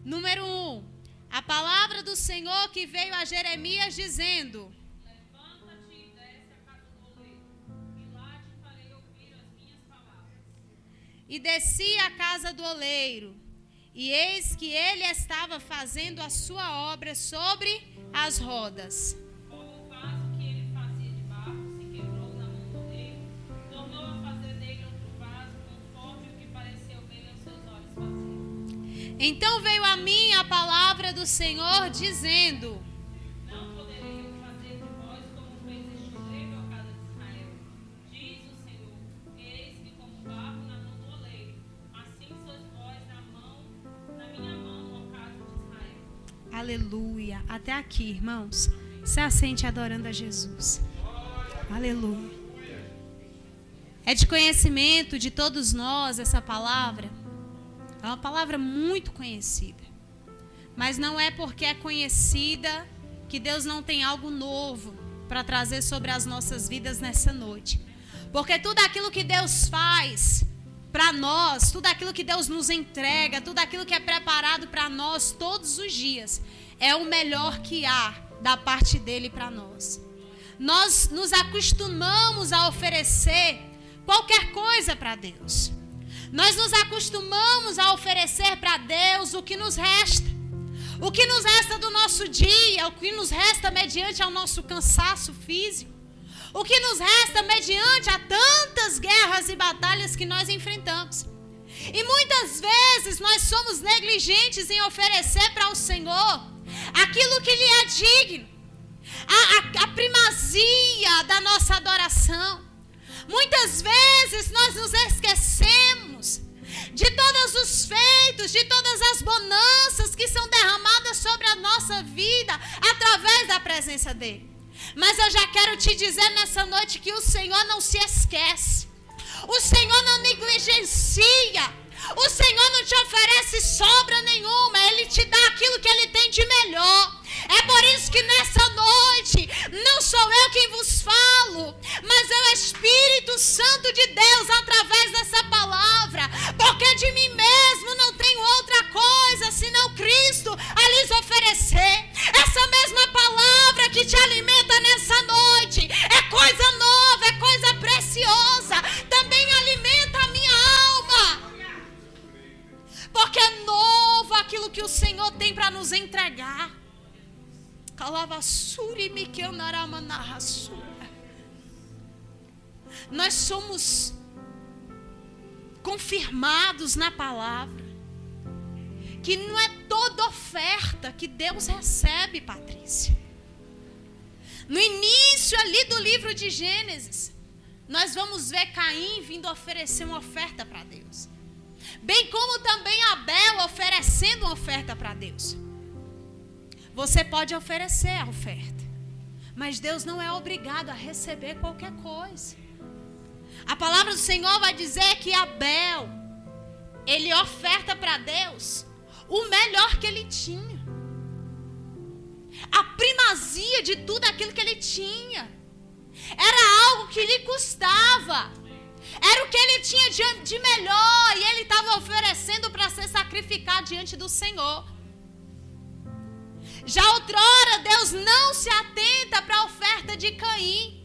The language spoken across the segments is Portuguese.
Número 1. A palavra do Senhor que veio a Jeremias dizendo: Levanta-te e desce à casa do oleiro, e lá te farei ouvir as minhas palavras. E desci à casa do oleiro, e eis que ele estava fazendo a sua obra sobre as rodas. Como o vaso que ele fazia de barro se quebrou na mão do oleiro, tornou a fazer dele outro vaso, conforme o que pareceu bem aos seus olhos fazer. Então veio a mim a palavra do Senhor dizendo: Não poderei eu fazer de vós como fez este oleiro à casa de Israel. Diz o Senhor: eis-me como barro na mão do oleiro, assim sois vós na minha mão, ó casa de Israel. Aleluia. Até aqui, irmãos. Se assente adorando a Jesus. Aleluia. É de conhecimento de todos nós essa palavra. É uma palavra muito conhecida. Mas não é porque é conhecida que Deus não tem algo novo para trazer sobre as nossas vidas nessa noite. Porque tudo aquilo que Deus faz para nós, tudo aquilo que Deus nos entrega, tudo aquilo que é preparado para nós todos os dias, é o melhor que há da parte dele para nós. Nós nos acostumamos a oferecer qualquer coisa para Deus. Nós nos acostumamos a oferecer para Deus o que nos resta. O que nos resta do nosso dia, o que nos resta mediante ao nosso cansaço físico. O que nos resta mediante a tantas guerras e batalhas que nós enfrentamos. E muitas vezes nós somos negligentes em oferecer para o Senhor aquilo que lhe é digno. A primazia da nossa adoração. Muitas vezes nós nos esquecemos de todos os feitos, de todas as bonanças que são derramadas sobre a nossa vida através da presença dele. Mas eu já quero te dizer nessa noite que o Senhor não se esquece. O Senhor não negligencia. O Senhor não te oferece sobra nenhuma. Ele te dá aquilo que Ele tem de melhor. É por isso que nessa noite não sou eu quem vos falo, mas é o Espírito Santo de Deus através dessa palavra. Porque de mim mesmo não tenho outra coisa senão Cristo a lhes oferecer. Essa mesma palavra que te alimenta nessa noite é coisa nova, é coisa preciosa. Também alimenta a minha alma. Porque é novo aquilo que o Senhor tem para nos entregar. Nós somos confirmados na palavra que não é toda oferta que Deus recebe, Patrícia. No início ali do livro de Gênesis, nós vamos ver Caim vindo oferecer uma oferta para Deus, bem como também Abel oferecendo uma oferta para Deus. Você pode oferecer a oferta, mas Deus não é obrigado a receber qualquer coisa. A palavra do Senhor vai dizer que Abel, ele oferta para Deus o melhor que ele tinha. A primazia de tudo aquilo que ele tinha. Era algo que lhe custava. Era o que ele tinha de melhor e ele estava oferecendo para ser sacrificado diante do Senhor. Já outrora, Deus não se atenta para a oferta de Caim.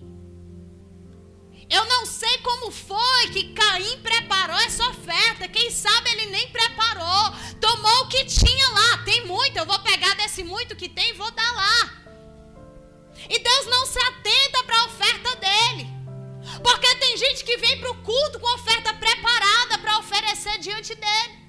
Eu não sei como foi que Caim preparou essa oferta. Quem sabe ele nem preparou. Tomou o que tinha lá. Tem muito, eu vou pegar desse muito que tem e vou dar lá. E Deus não se atenta para a oferta dele. Porque tem gente que vem para o culto com oferta preparada para oferecer diante dele.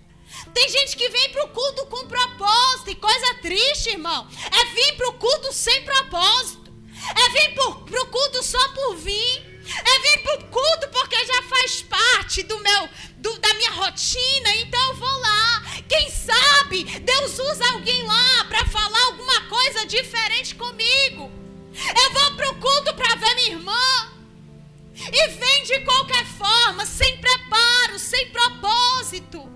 Tem gente que vem para o culto com propósito. E coisa triste, irmão, é vir para o culto sem propósito. É vir para o culto só por vir. É vir para o culto porque já faz parte da minha rotina. Então eu vou lá. Quem sabe Deus usa alguém lá para falar alguma coisa diferente comigo. Eu vou para o culto para ver minha irmã. E vem de qualquer forma, sem preparo, sem propósito.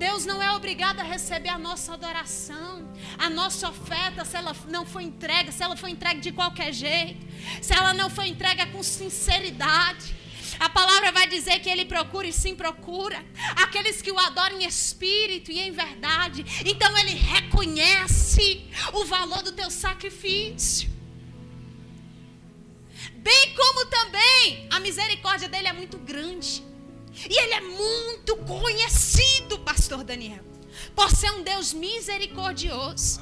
Deus não é obrigado a receber a nossa adoração, a nossa oferta, se ela não for entregue, se ela for entregue de qualquer jeito, se ela não for entregue com sinceridade. A palavra vai dizer que ele procura e sim procura aqueles que o adoram em espírito e em verdade. Então ele reconhece o valor do teu sacrifício. Bem como também a misericórdia dele é muito grande. E ele é muito conhecido, pastor Daniel, por ser um Deus misericordioso.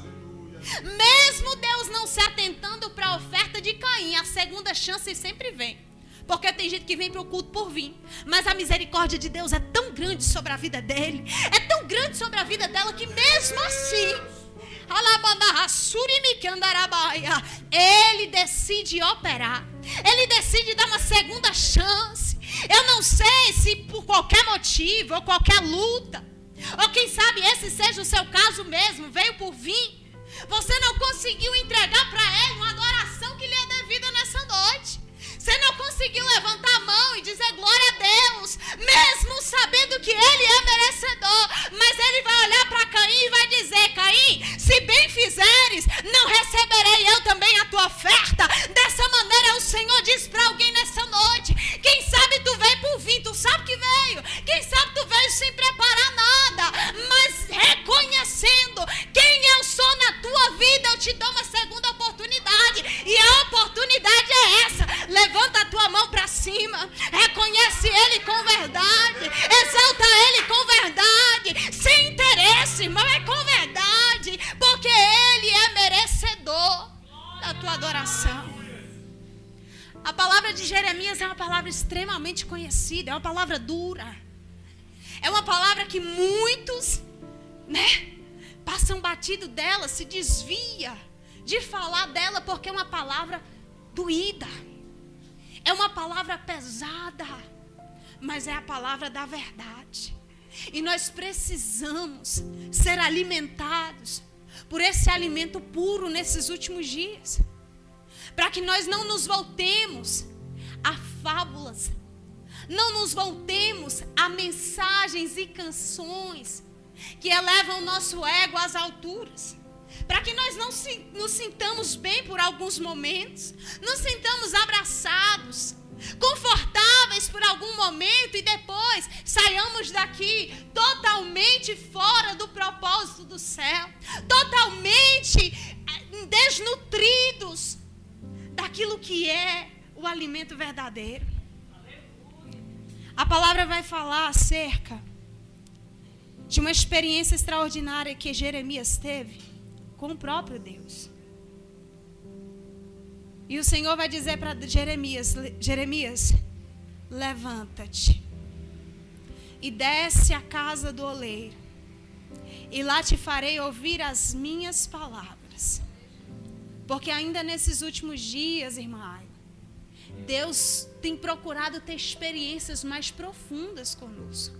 Mesmo Deus não se atentando para a oferta de Caim, a segunda chance sempre vem. Porque tem gente que vem para o culto por vir. Mas a misericórdia de Deus é tão grande sobre a vida dele, é tão grande sobre a vida dela, que mesmo assim, ele decide operar. Ele decide dar uma segunda chance. Eu não sei se por qualquer motivo ou qualquer luta, ou quem sabe esse seja o seu caso mesmo, veio por vir. Você não conseguiu entregar para ele uma adoração que lhe é devida nessa noite. Você não conseguiu levantar a mão e dizer glória a Deus, mesmo sabendo que ele é merecedor. Mas ele vai olhar para Caim e vai dizer: Caim, se bem fizeres, não receberei eu também a tua oferta? Dessa maneira o Senhor diz para alguém nessa noite: quem sabe tu veio por vir, tu sabe que veio. Quem sabe tu veio sem preparar nada, mas reconhecendo quem eu sou na tua vida, eu te dou uma segunda oportunidade. E a oportunidade é essa: levanta a tua mão para cima, reconhece ele com verdade, exalta ele com verdade, sem interesse, irmão, é com verdade, porque ele é merecedor da tua adoração. A palavra de Jeremias é uma palavra extremamente conhecida, é uma palavra dura, é uma palavra que muitos, passam batido dela, se desvia de falar dela, porque é uma palavra doída, é uma palavra pesada, mas é a palavra da verdade. E nós precisamos ser alimentados por esse alimento puro nesses últimos dias, para que nós não nos voltemos a fábulas, não nos voltemos a mensagens e canções que elevam o nosso ego às alturas, para que nós não nos sintamos bem por alguns momentos, nos sintamos abraçados, confortáveis por algum momento, e depois saiamos daqui totalmente fora do propósito do céu, totalmente desnutridos daquilo que é o alimento verdadeiro. A palavra vai falar acerca de uma experiência extraordinária que Jeremias teve com o próprio Deus. E o Senhor vai dizer para Jeremias: Jeremias, levanta-te e desce à casa do oleiro, e lá te farei ouvir as minhas palavras. Porque ainda nesses últimos dias, irmã, Deus tem procurado ter experiências mais profundas conosco.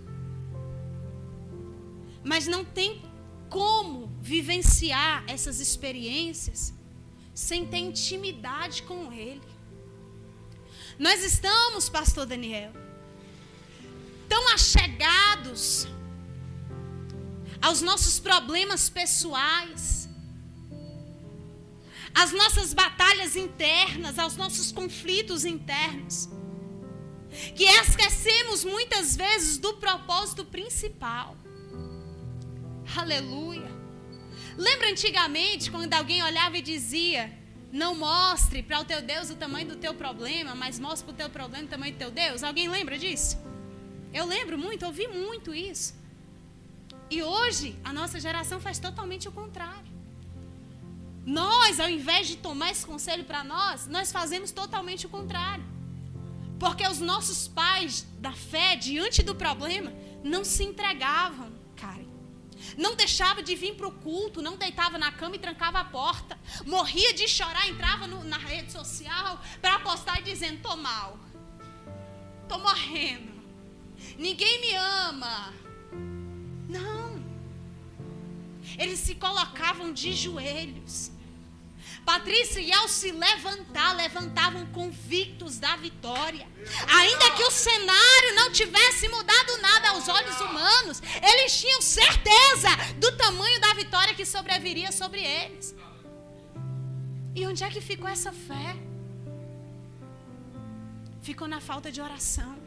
Mas não tem como vivenciar essas experiências sem ter intimidade com Ele. Nós estamos, pastor Daniel, tão achegados aos nossos problemas pessoais, às nossas batalhas internas, aos nossos conflitos internos, que esquecemos muitas vezes do propósito principal. Aleluia. Lembra antigamente quando alguém olhava e dizia: não mostre para o teu Deus o tamanho do teu problema, mas mostre para o teu problema o tamanho do teu Deus? Alguém lembra disso? Eu lembro muito, ouvi muito isso. E hoje a nossa geração faz totalmente o contrário. Nós, ao invés de tomar esse conselho para nós fazemos totalmente o contrário. Porque os nossos pais da fé, diante do problema, não se entregavam, cara. Não deixava de vir para o culto, não deitava na cama e trancava a porta. Morria de chorar, entrava na rede social para postar e dizendo: tô mal, tô morrendo, ninguém me ama. Não. Eles se colocavam de joelhos. Patrícia, e ao se levantar, levantavam convictos da vitória. Ainda que o cenário não tivesse mudado nada aos olhos humanos, eles tinham certeza do tamanho da vitória que sobreviria sobre eles. E onde é que ficou essa fé? Ficou na falta de oração.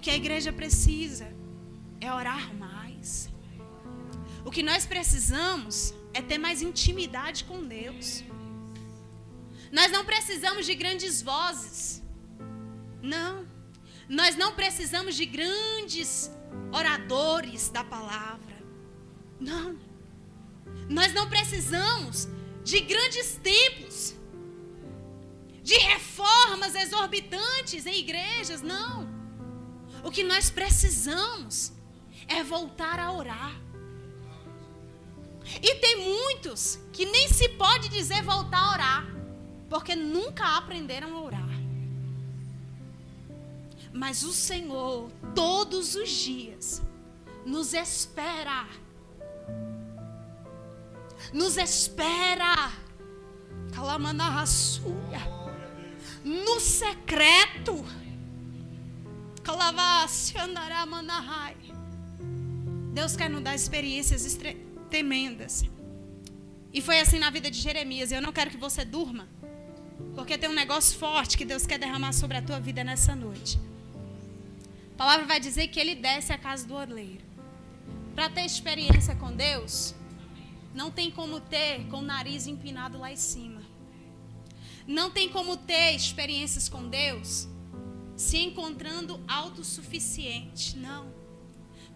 que a igreja precisa é orar mais. O que nós precisamos é ter mais intimidade com Deus. Nós não precisamos de grandes vozes. Não. Nós não precisamos de grandes oradores da palavra. Não. Nós não precisamos de grandes templos, de reformas exorbitantes em igrejas. Não. O que nós precisamos é voltar a orar. E tem muitos que nem se pode dizer voltar a orar, porque nunca aprenderam a orar. Mas o Senhor, todos os dias, nos espera. Nos espera. Calamanarraçúria. No secreto. Calavaciandaramanahai. Deus quer nos dar experiências tremendas. E foi assim na vida de Jeremias. Eu não quero que você durma, porque tem um negócio forte que Deus quer derramar sobre a tua vida nessa noite. A palavra vai dizer que ele desce à casa do oleiro. Para ter experiência com Deus, não tem como ter com o nariz empinado lá em cima. Não tem como ter experiências com Deus se encontrando autossuficiente. Não.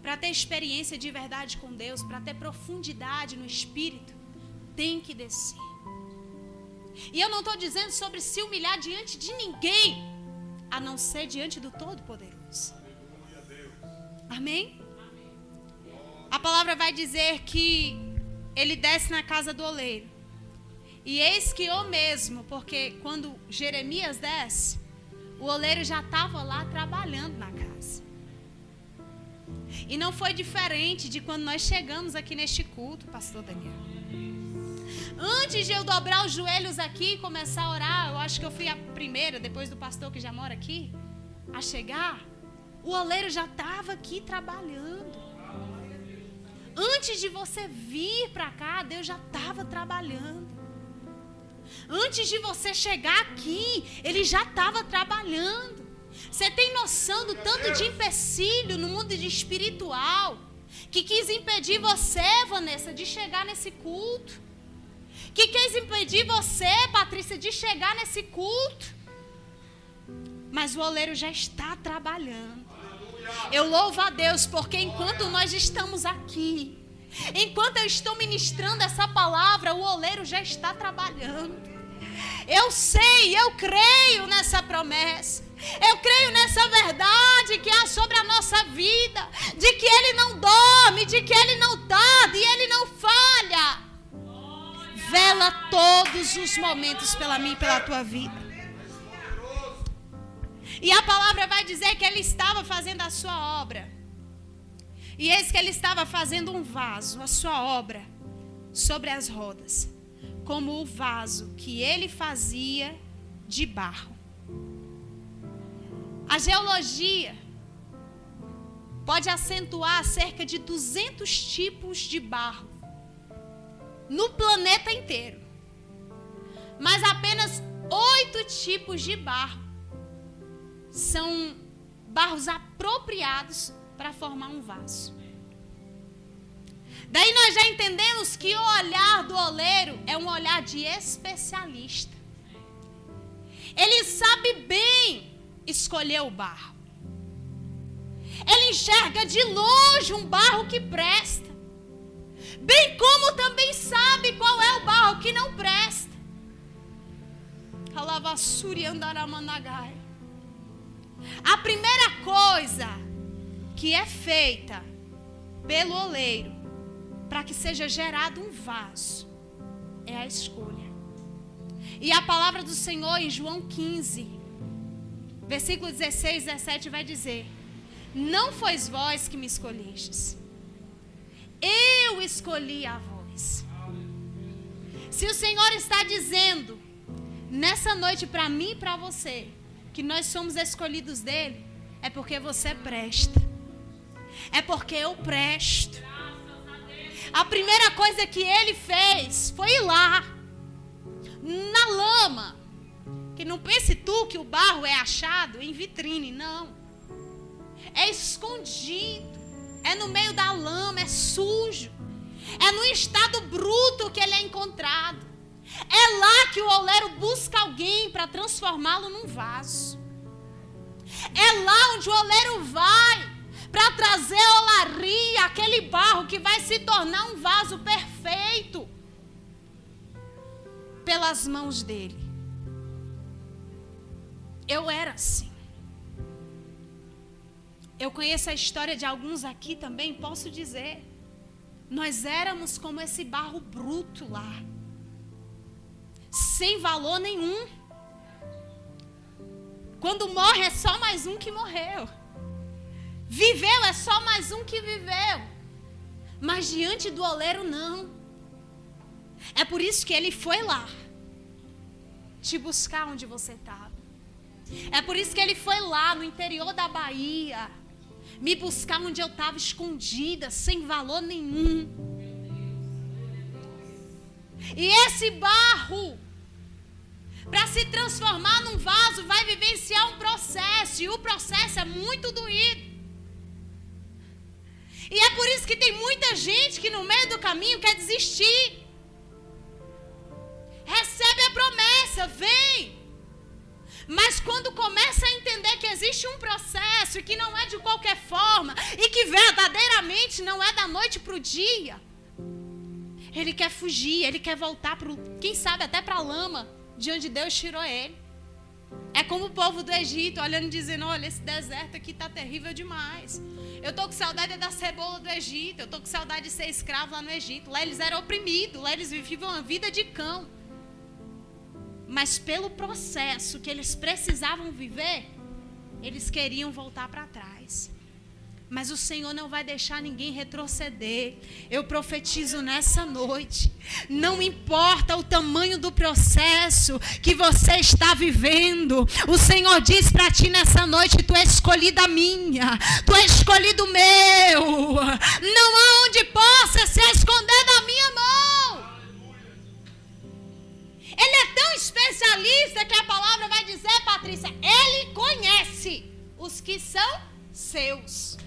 Para ter experiência de verdade com Deus, para ter profundidade no Espírito, tem que descer. E eu não estou dizendo sobre se humilhar diante de ninguém, a não ser diante do Todo-Poderoso. Amém? A palavra vai dizer que ele desce na casa do oleiro. E eis que eu mesmo, porque quando Jeremias desce, o oleiro já estava lá trabalhando na casa. E não foi diferente de quando nós chegamos aqui neste culto, pastor Daniel. Antes de eu dobrar os joelhos aqui e começar a orar, eu acho que eu fui a primeira, depois do pastor que já mora aqui, a chegar. O oleiro já estava aqui trabalhando. Antes de você vir para cá, Deus já estava trabalhando. Antes de você chegar aqui, Ele já estava trabalhando. Você tem noção do tanto de empecilho no mundo espiritual que quis impedir você, Vanessa, de chegar nesse culto? Que quis impedir você, Patrícia, de chegar nesse culto? Mas o oleiro já está trabalhando. Eu louvo a Deus, porque enquanto nós estamos aqui, enquanto eu estou ministrando essa palavra, o oleiro já está trabalhando. Eu sei, eu creio nessa promessa. Eu creio nessa verdade que há sobre a nossa vida, de que Ele não dorme, de que Ele não tarda e Ele não falha. Vela todos os momentos pela minha e pela tua vida. E a palavra vai dizer que ele estava fazendo a sua obra. E eis que ele estava fazendo um vaso, a sua obra, sobre as rodas, como o vaso que ele fazia de barro. A geologia pode acentuar cerca de 200 tipos de barro no planeta inteiro. Mas apenas 8 tipos de barro são barros apropriados para formar um vaso. Daí nós já entendemos que o olhar do oleiro é um olhar de especialista. Ele sabe bem escolher o barro. Ele enxerga de longe um barro que presta, bem como também sabe qual é o barro que não presta. Calavassuri andaramanagai. A primeira coisa que é feita pelo oleiro para que seja gerado um vaso é a escolha. E a palavra do Senhor em João 15, versículo 16 e 17 vai dizer: não fois vós que me escolhestes, eu escolhi a vós. Se o Senhor está dizendo nessa noite para mim e para você que nós somos escolhidos dele, é porque você presta. É porque eu presto. A primeira coisa que ele fez foi ir lá na lama. Que não pense tu que o barro é achado em vitrine, não. é escondido, é no meio da lama, é sujo, é no estado bruto que ele é encontrado. É lá que o oleiro busca alguém para transformá-lo num vaso. É lá onde o oleiro vai para trazer a olaria, aquele barro que vai se tornar um vaso perfeito pelas mãos dele. Eu era assim. Eu conheço a história de alguns aqui também, posso dizer. Nós éramos como esse barro bruto lá, sem valor nenhum. Quando morre é só mais um que morreu. Viveu é só mais um que viveu. Mas diante do oleiro não. É por isso que ele foi lá te buscar onde você estava. É por isso que ele foi lá no interior da Bahia me buscar onde eu estava escondida, sem valor nenhum. E esse barro, para se transformar num vaso, vai vivenciar um processo. E o processo é muito doído. E é por isso que tem muita gente que no meio do caminho quer desistir. Recebe a promessa, vem. Mas quando começa a entender que existe um processo e que não é de qualquer forma e que verdadeiramente não é da noite para o dia, ele quer fugir, ele quer voltar para, quem sabe até para a lama de onde Deus tirou ele. É como o povo do Egito olhando e dizendo: olha, esse deserto aqui está terrível demais. Eu estou com saudade da cebola do Egito, eu estou com saudade de ser escravo lá no Egito. Lá eles eram oprimidos, lá eles viviam uma vida de cão. Mas pelo processo que eles precisavam viver, eles queriam voltar para trás. Mas o Senhor não vai deixar ninguém retroceder. Eu profetizo nessa noite. Não importa o tamanho do processo que você está vivendo. O Senhor diz para ti nessa noite: tu és escolhida minha. Tu és escolhido meu. Não há onde possa se esconder da minha mão. Ele é tão especialista que a palavra vai dizer, Patrícia, ele conhece os que são seus.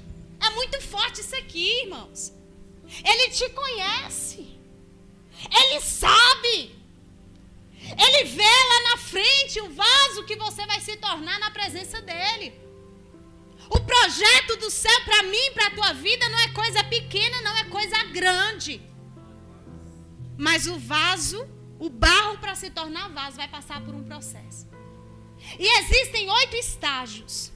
É muito forte isso aqui, irmãos. Ele te conhece. Ele sabe. Ele vê lá na frente o vaso que você vai se tornar na presença dele. O projeto do céu para mim, para a tua vida, não é coisa pequena, não é coisa grande. Mas o vaso, o barro para se tornar vaso vai passar por um processo. E existem 8 estágios.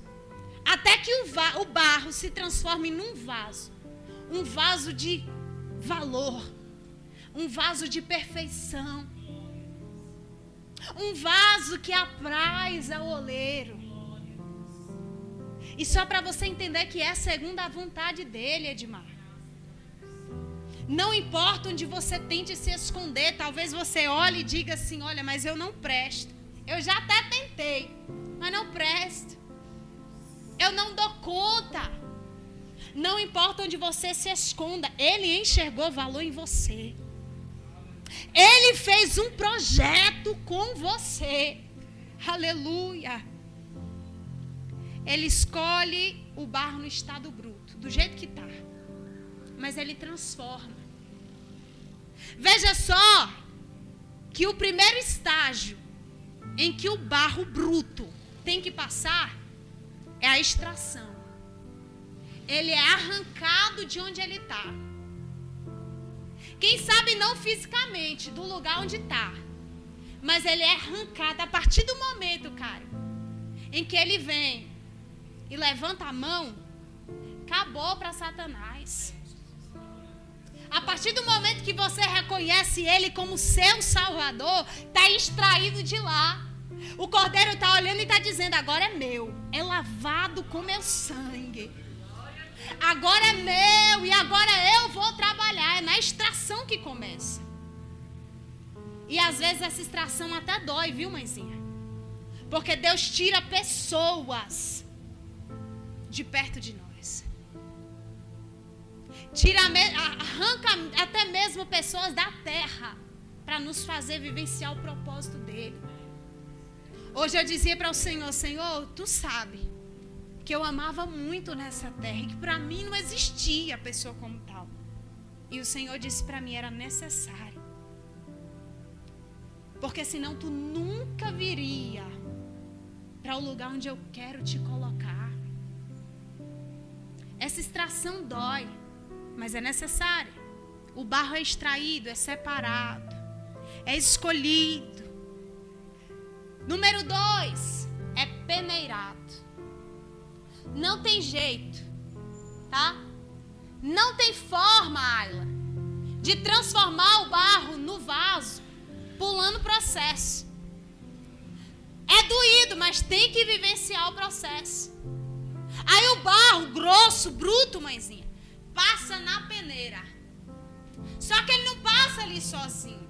Até que o barro se transforme num vaso. Um vaso de valor. Um vaso de perfeição. Um vaso que apraz ao oleiro. E só para você entender que é segundo a vontade dele, Edmar. Não importa onde você tente se esconder. Talvez você olhe e diga assim: olha, mas eu não presto. Eu já até tentei, mas não presto. Eu não dou conta. Não importa onde você se esconda. Ele enxergou valor em você. Ele fez um projeto com você. Aleluia. Ele escolhe o barro no estado bruto, do jeito que está. Mas ele transforma. Veja só que o primeiro estágio em que o barro bruto tem que passar é a extração. Ele é arrancado de onde ele está. Quem sabe não fisicamente, do lugar onde está. Mas ele é arrancado a partir do momento, cara, em que ele vem e levanta a mão. Acabou para Satanás. A partir do momento que você reconhece ele como seu salvador, está extraído de lá. O cordeiro está olhando e está dizendo: agora é meu, é lavado com meu sangue. Agora é meu e agora eu vou trabalhar. É na extração que começa. E às vezes essa extração até dói, viu, mãezinha? Porque Deus tira pessoas de perto de nós. Arranca até mesmo pessoas da terra para nos fazer vivenciar o propósito dele. Hoje eu dizia para o Senhor: Senhor, tu sabe que eu amava muito nessa terra e que para mim não existia a pessoa como tal. E o Senhor disse para mim, era necessário. Porque senão tu nunca viria para o lugar onde eu quero te colocar. Essa extração dói, mas é necessária. O barro é extraído, é separado, é escolhido. Número 2, é peneirado. Não tem jeito, tá? Não tem forma, Ayla, de transformar o barro no vaso, pulando o processo. É doído, mas tem que vivenciar o processo. Aí o barro grosso, bruto, mãezinha, passa na peneira. Só que ele não passa ali sozinho.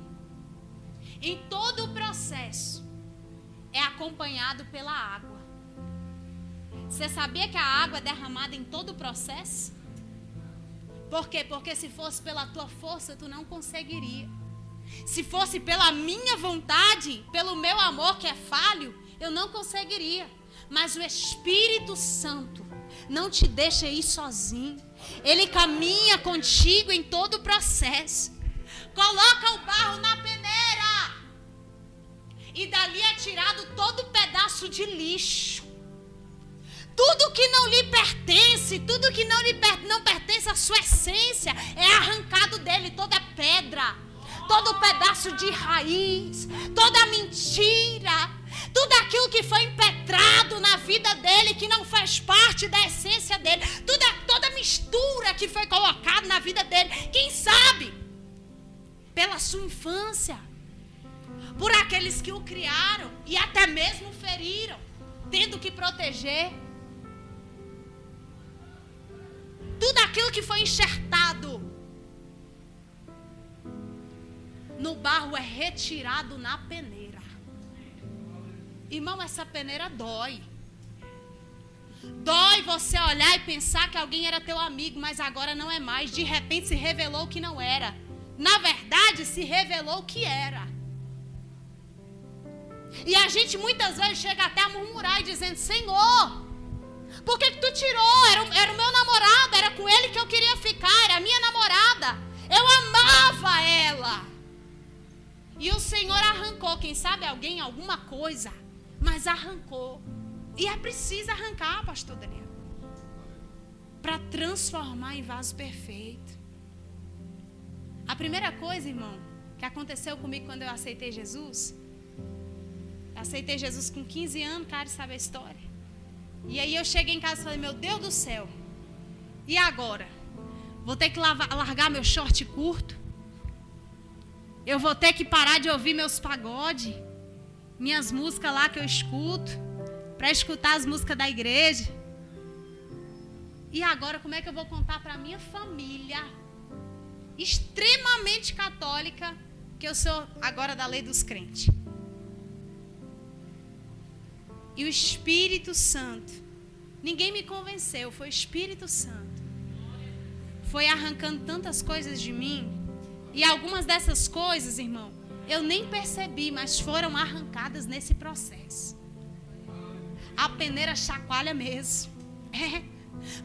Em todo o processo é acompanhado pela água. Você sabia que a água é derramada em todo o processo? Por quê? Porque se fosse pela tua força, tu não conseguiria. Se fosse pela minha vontade, pelo meu amor que é falho, eu não conseguiria. Mas o Espírito Santo não te deixa ir sozinho. Ele caminha contigo em todo o processo. Coloca o barro na peneira. E dali é tirado todo pedaço de lixo. Tudo que não lhe pertence, tudo que não pertence à sua essência, é arrancado dele, toda pedra, todo pedaço de raiz, toda mentira, tudo aquilo que foi impetrado na vida dele, que não faz parte da essência dele, toda mistura que foi colocada na vida dele, quem sabe, pela sua infância, por aqueles que o criaram e até mesmo feriram, tendo que proteger. Tudo aquilo que foi enxertado no barro é retirado na peneira. Irmão, essa peneira dói. Dói você olhar e pensar que alguém era teu amigo, mas agora não é mais. De repente se revelou que não era. Na verdade, se revelou que era. E a gente muitas vezes chega até a murmurar e dizendo, Senhor, por que tu tirou? Era o meu namorado, era com ele que eu queria ficar, era a minha namorada. Eu amava ela. E o Senhor arrancou, quem sabe alguém, alguma coisa, mas arrancou. E é preciso arrancar, pastor Daniel, para transformar em vaso perfeito. A primeira coisa, irmão, que aconteceu comigo quando eu aceitei Jesus, com 15 anos, cara, sabe a história. E aí eu cheguei em casa e falei, meu Deus do céu, e agora? Vou ter que largar meu short curto? Eu vou ter que parar de ouvir meus pagodes, minhas músicas lá que eu escuto, para escutar as músicas da igreja? E agora como é que eu vou contar para minha família, extremamente católica, que eu sou agora da lei dos crentes? E o Espírito Santo, ninguém me convenceu, foi o Espírito Santo. Foi arrancando tantas coisas de mim. E algumas dessas coisas, irmão, eu nem percebi, mas foram arrancadas nesse processo. A peneira chacoalha mesmo.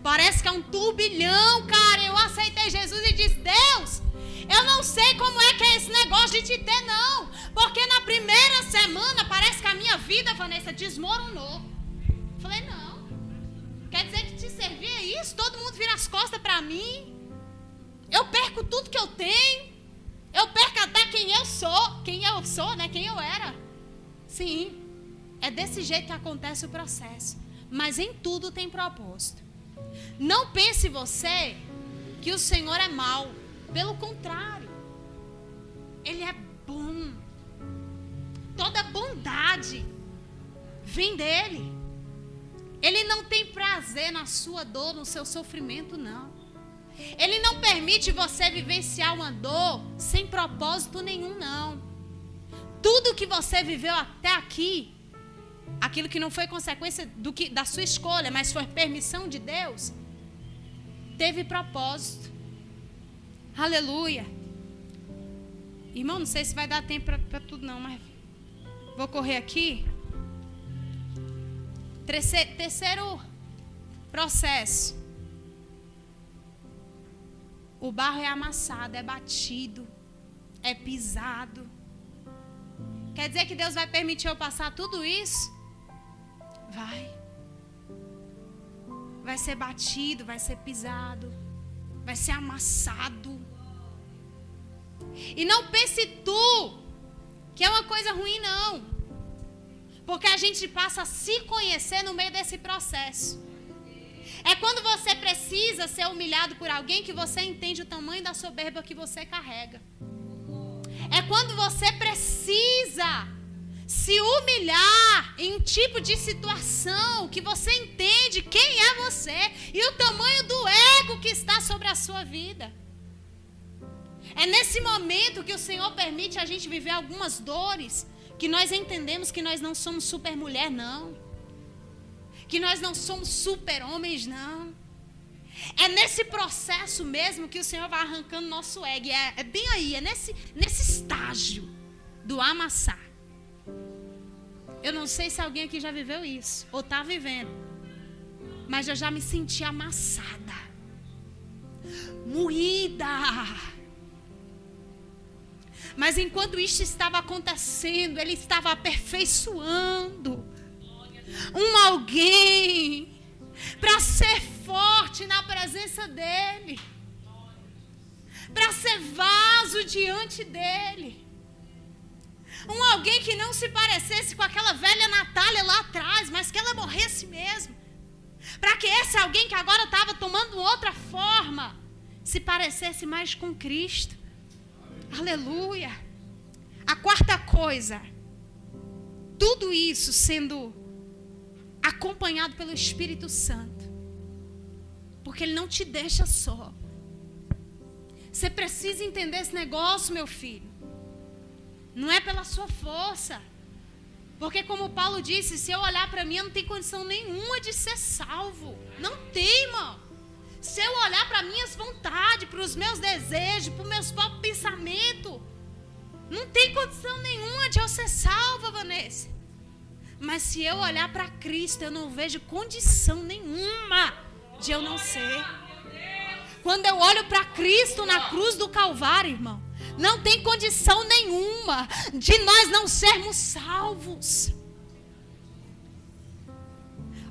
Parece que é um turbilhão, cara. Eu aceitei Jesus e disse, Deus, eu não sei como é que é esse negócio de te ter, não. Porque na primeira semana parece que a minha vida, Vanessa, desmoronou. Falei, não. Quer dizer que te servia isso? Todo mundo vira as costas para mim. Eu perco tudo que eu tenho. Eu perco até quem eu sou, né? Quem eu era. Sim. É desse jeito que acontece o processo. Mas em tudo tem propósito. Não pense você que o Senhor é mau. Pelo contrário. Ele é bom. Toda bondade vem dele. Ele não tem prazer na sua dor, no seu sofrimento, não. Ele não permite você vivenciar uma dor sem propósito nenhum, não. Tudo que você viveu até aqui, aquilo que não foi consequência da sua escolha, mas foi permissão de Deus, teve propósito. Aleluia. Irmão, não sei se vai dar tempo para tudo não, mas vou correr aqui. processo. O barro é amassado, é batido, é pisado. Quer dizer que Deus vai permitir eu passar tudo isso? Vai. Vai ser batido, vai ser pisado, vai ser amassado. E não pense tu que é uma coisa ruim, não. Porque a gente passa a se conhecer no meio desse processo. É quando você precisa ser humilhado por alguém que você entende o tamanho da soberba que você carrega. É quando você precisa se humilhar em um tipo de situação que você entende quem é você e o tamanho do ego que está sobre a sua vida. É nesse momento que o Senhor permite a gente viver algumas dores, que nós entendemos que nós não somos super mulher, não. Que nós não somos super homens, não. É nesse processo mesmo que o Senhor vai arrancando nosso ego. É bem aí, é nesse estágio do amassar. Eu não sei se alguém aqui já viveu isso, ou está vivendo. Mas eu já me senti amassada. Moída. Mas enquanto isso estava acontecendo, Ele estava aperfeiçoando alguém para ser forte na presença dEle, para ser vaso diante dEle. Alguém que não se parecesse com aquela velha Natália lá atrás, mas que ela morresse mesmo. Para que esse alguém que agora estava tomando outra forma, se parecesse mais com Cristo. Aleluia. A quarta coisa, tudo isso sendo acompanhado pelo Espírito Santo, porque Ele não te deixa só. Você precisa entender esse negócio, meu filho. Não é pela sua força, porque como Paulo disse, se eu olhar para mim, eu não tenho condição nenhuma de ser salvo. Não tem, irmão. Se eu olhar para minhas vontades, para os meus desejos, para os meus próprios pensamentos, não tem condição nenhuma de eu ser salva, Vanessa. Mas se eu olhar para Cristo, eu não vejo condição nenhuma de eu não ser. Quando eu olho para Cristo na cruz do Calvário, irmão, não tem condição nenhuma de nós não sermos salvos.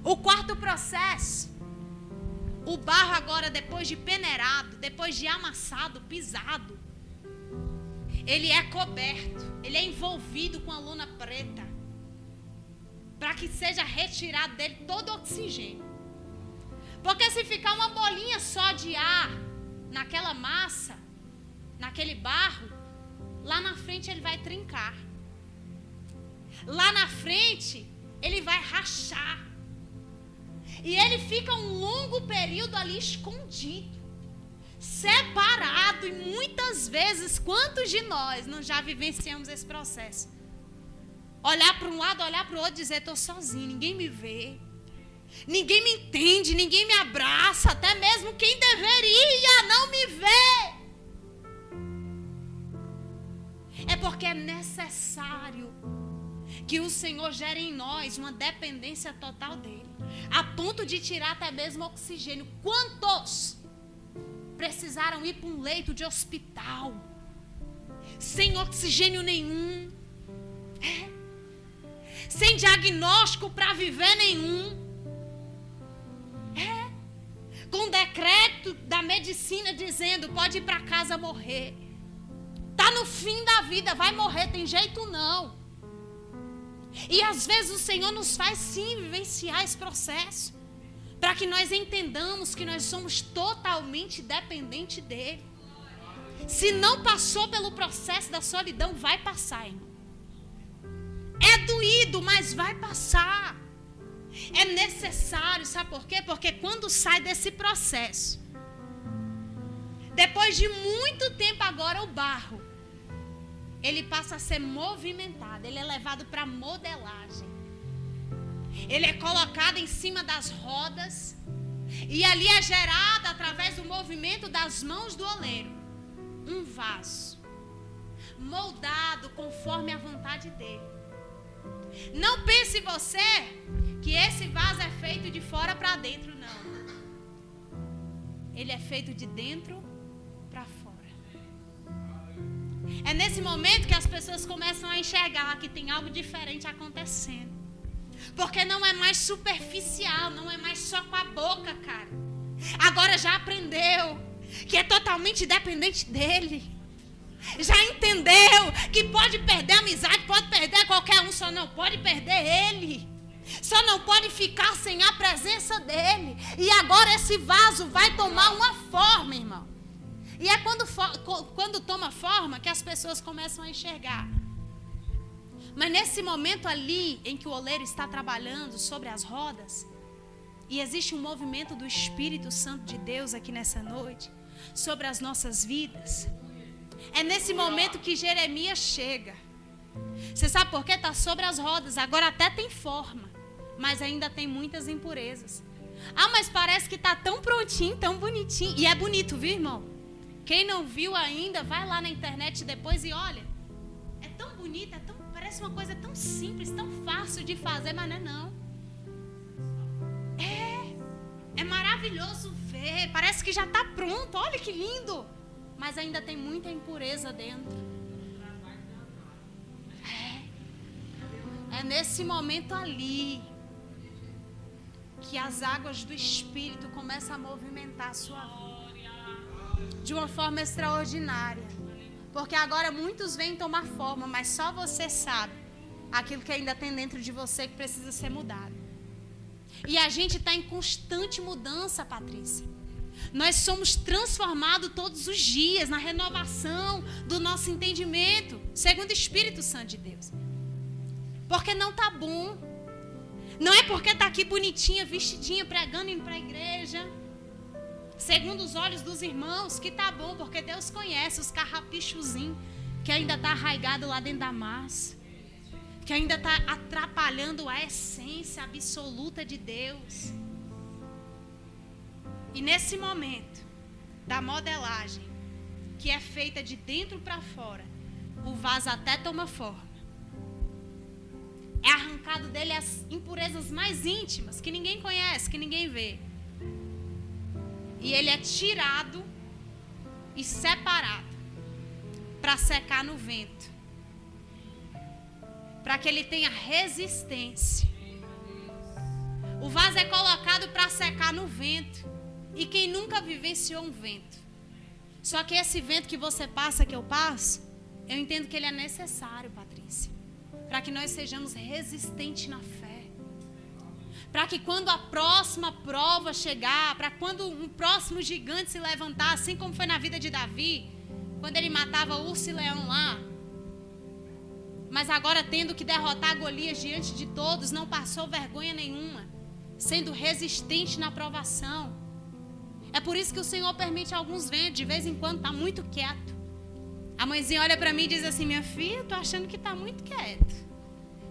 O quarto processo, o barro agora, depois de peneirado, depois de amassado, pisado, ele é coberto, ele é envolvido com a lona preta, para que seja retirado dele todo o oxigênio. Porque se ficar uma bolinha só de ar naquela massa, naquele barro, lá na frente ele vai trincar. Lá na frente ele vai rachar. E ele fica um longo período ali escondido, separado. E muitas vezes, quantos de nós não já vivenciamos esse processo? Olhar para um lado, olhar para o outro e dizer, estou sozinho, ninguém me vê. Ninguém me entende, ninguém me abraça. Até mesmo quem deveria não me vê. É porque é necessário que o Senhor gere em nós uma dependência total dEle, a ponto de tirar até mesmo oxigênio. Quantos precisaram ir para um leito de hospital sem oxigênio nenhum, sem diagnóstico para viver nenhum, com decreto da medicina dizendo pode ir para casa morrer, está no fim da vida, vai morrer, tem jeito não. E às vezes o Senhor nos faz sim vivenciar esse processo, para que nós entendamos que nós somos totalmente dependentes dEle. Se não passou pelo processo da solidão, vai passar, irmão. É doído, mas vai passar. É necessário, sabe por quê? Porque quando sai desse processo, depois de muito tempo agora o barro, ele passa a ser movimentado, ele é levado para modelagem. Ele é colocado em cima das rodas e ali é gerado, através do movimento das mãos do oleiro, um vaso moldado conforme a vontade dele. Não pense você que esse vaso é feito de fora para dentro, não. ele é feito de dentro para fora. É nesse momento que as pessoas começam a enxergar que tem algo diferente acontecendo. Porque não é mais superficial, não é mais só com a boca, cara. Agora já aprendeu que é totalmente dependente dele. Já entendeu que pode perder a amizade, pode perder qualquer um, só não pode perder ele. Só não pode ficar sem a presença dele. E agora esse vaso vai tomar uma forma, irmão. E é quando toma forma que as pessoas começam a enxergar. Mas nesse momento ali em que o oleiro está trabalhando sobre as rodas, e existe um movimento do Espírito Santo de Deus aqui nessa noite, sobre as nossas vidas, é nesse momento que Jeremias chega. Você sabe por quê? Está sobre as rodas, agora até tem forma, mas ainda tem muitas impurezas. Ah, mas parece que está tão prontinho, tão bonitinho. E é bonito, viu, irmão? Quem não viu ainda, vai lá na internet depois e olha. É tão bonito, parece uma coisa tão simples, tão fácil de fazer, mas não é não. É maravilhoso ver, parece que já está pronto, olha que lindo. Mas ainda tem muita impureza dentro. É nesse momento ali que as águas do Espírito começam a movimentar a sua vida de uma forma extraordinária. Porque agora muitos vêm tomar forma, mas só você sabe aquilo que ainda tem dentro de você que precisa ser mudado. E a gente está em constante mudança, Patrícia. Nós somos transformados todos os dias na renovação do nosso entendimento, segundo o Espírito Santo de Deus. Porque não está bom. Não é porque está aqui bonitinha, vestidinha, pregando, indo para a igreja, segundo os olhos dos irmãos, que está bom, porque Deus conhece os carrapichozinhos que ainda está arraigado lá dentro da massa, que ainda está atrapalhando a essência absoluta de Deus. E nesse momento da modelagem, que é feita de dentro para fora, o vaso até toma forma. É arrancado dele as impurezas mais íntimas, que ninguém conhece, que ninguém vê. E ele é tirado e separado para secar no vento, para que ele tenha resistência. O vaso é colocado para secar no vento. E quem nunca vivenciou um vento? Só que esse vento que você passa, que eu passo, eu entendo que ele é necessário, Patrícia, para que nós sejamos resistentes na fé. Para que quando a próxima prova chegar, para quando um próximo gigante se levantar, assim como foi na vida de Davi, quando ele matava urso e leão lá, mas agora tendo que derrotar Golias diante de todos, não passou vergonha nenhuma, sendo resistente na provação. É por isso que o Senhor permite alguns ventos, de vez em quando está muito quieto. A mãezinha olha para mim e diz assim: minha filha, eu tô achando que está muito quieto.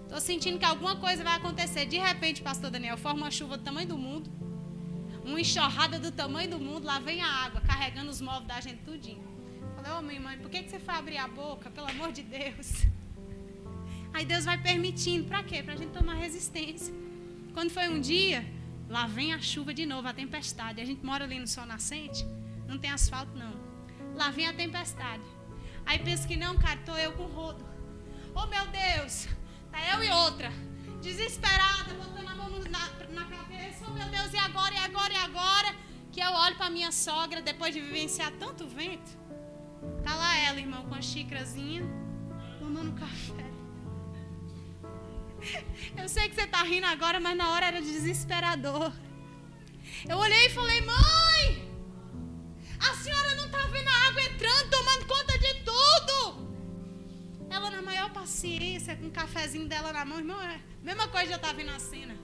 Estou sentindo que alguma coisa vai acontecer. De repente, pastor Daniel, forma uma chuva do tamanho do mundo, uma enxurrada do tamanho do mundo, lá vem a água, carregando os móveis da gente tudinho. Eu falei: ô minha mãe, por que você foi abrir a boca? Pelo amor de Deus. Aí Deus vai permitindo, para quê? Para a gente tomar resistência. Quando foi um dia, lá vem a chuva de novo, a tempestade. A gente mora ali no Sol Nascente, não tem asfalto não. Lá vem a tempestade. Aí pensa que não, cara, tô eu com o rodo. Oh meu Deus, tá eu e outra, desesperada, botando a mão na cabeça. Oh meu Deus, e agora, e agora, e agora? Que eu olho pra minha sogra, depois de vivenciar tanto vento. Tá lá ela, irmão, com a xícarazinha, tomando café. Eu sei que você tá rindo agora, mas na hora era desesperador. Eu olhei e falei: mãe, a senhora não tá vendo a água entrando, tomando conta de tudo? Ela na maior paciência, com o cafezinho dela na mão. Irmão, é a mesma coisa, já tá vendo a cena.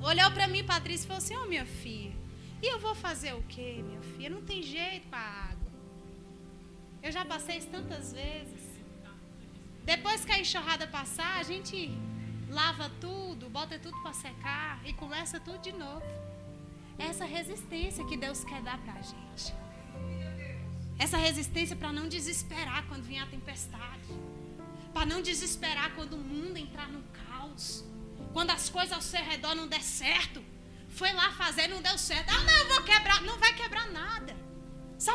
Olhou pra mim, Patrícia, e falou assim: ô minha filha, e eu vou fazer o quê, minha filha? Não tem jeito com a água. Eu já passei isso tantas vezes. Depois que a enxurrada passar, a gente lava tudo, bota tudo para secar e começa tudo de novo. Essa resistência que Deus quer dar para a gente. Essa resistência para não desesperar quando vier a tempestade. Para não desesperar quando o mundo entrar no caos. Quando as coisas ao seu redor não der certo. Foi lá fazer, não deu certo. Ah, não, eu vou quebrar. Não vai quebrar nada.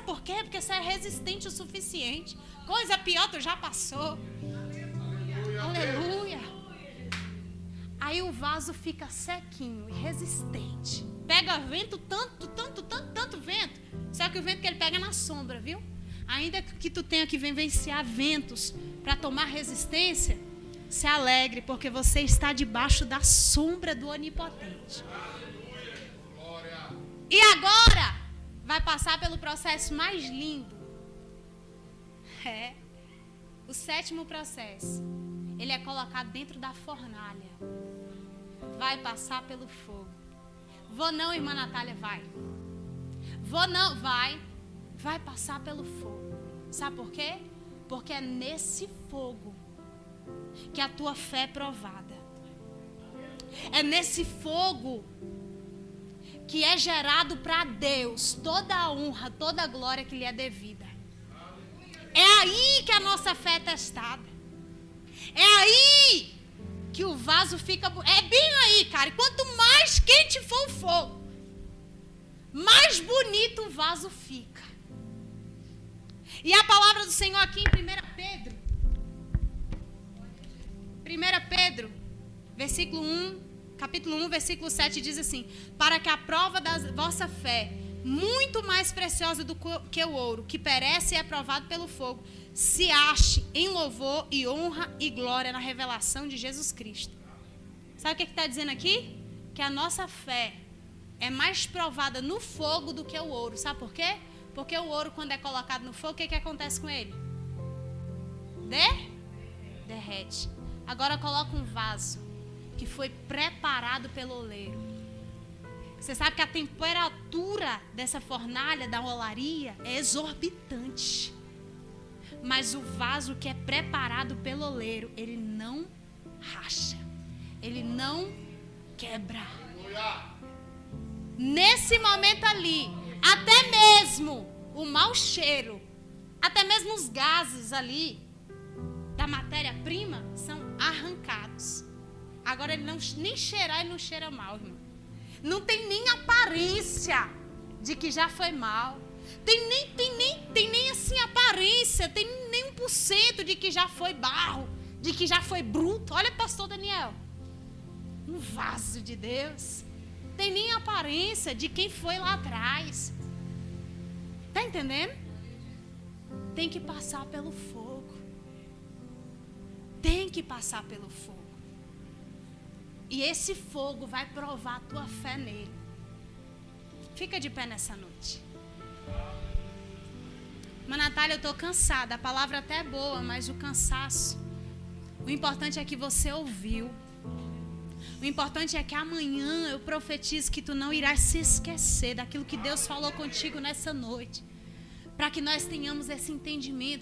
Sabe por quê? Porque você é resistente o suficiente. Coisa pior tu já passou. Aleluia. Aí o vaso fica sequinho e resistente. Pega vento, tanto vento. Só que o vento que ele pega é na sombra, viu? Ainda que tu tenha que vivenciar ventos para tomar resistência, se alegre, porque você está debaixo da sombra do Onipotente. E agora vai passar pelo processo mais lindo. O 7º processo. Ele é colocado dentro da fornalha. Vai passar pelo fogo. Vou não, irmã Natália, vai. Vou não, vai. Vai passar pelo fogo. Sabe por quê? Porque é nesse fogo que a tua fé é provada. É nesse fogo que é gerado para Deus toda a honra, toda a glória que lhe é devida. É aí que a nossa fé é testada. É aí que o vaso fica... É bem aí, cara. E quanto mais quente for o fogo, mais bonito o vaso fica. E a palavra do Senhor aqui em 1 Pedro, versículo 1, capítulo 1, versículo 7, diz assim: para que a prova da vossa fé, muito mais preciosa do que o ouro, que perece e é provado pelo fogo, se ache em louvor e honra e glória na revelação de Jesus Cristo. Sabe o que está dizendo aqui? Que a nossa fé é mais provada no fogo do que o ouro. Sabe por quê? Porque o ouro, quando é colocado no fogo, o que acontece com ele? Derrete. Agora coloca um vaso que foi preparado pelo oleiro. Você sabe que a temperatura dessa fornalha, da olaria, é exorbitante. Mas o vaso que é preparado pelo oleiro, ele não racha. Ele não quebra. Nesse momento ali, até mesmo o mau cheiro, até mesmo os gases ali da matéria-prima são arrancados. Agora ele nem cheirar, ele não cheira mal, irmão. Não tem nem aparência de que já foi mal. Tem nem assim aparência, tem nem 1% de que já foi barro, de que já foi bruto. Olha, pastor Daniel, um vaso de Deus. Tem nem aparência de quem foi lá atrás. Tá entendendo? Tem que passar pelo fogo. Tem que passar pelo fogo. E esse fogo vai provar a tua fé nele. Fica de pé nessa noite. Mas Natália, eu estou cansada. A palavra até é boa, mas o cansaço. O importante é que você ouviu. O importante é que amanhã eu profetizo que tu não irás se esquecer daquilo que Deus falou contigo nessa noite. Para que nós tenhamos esse entendimento.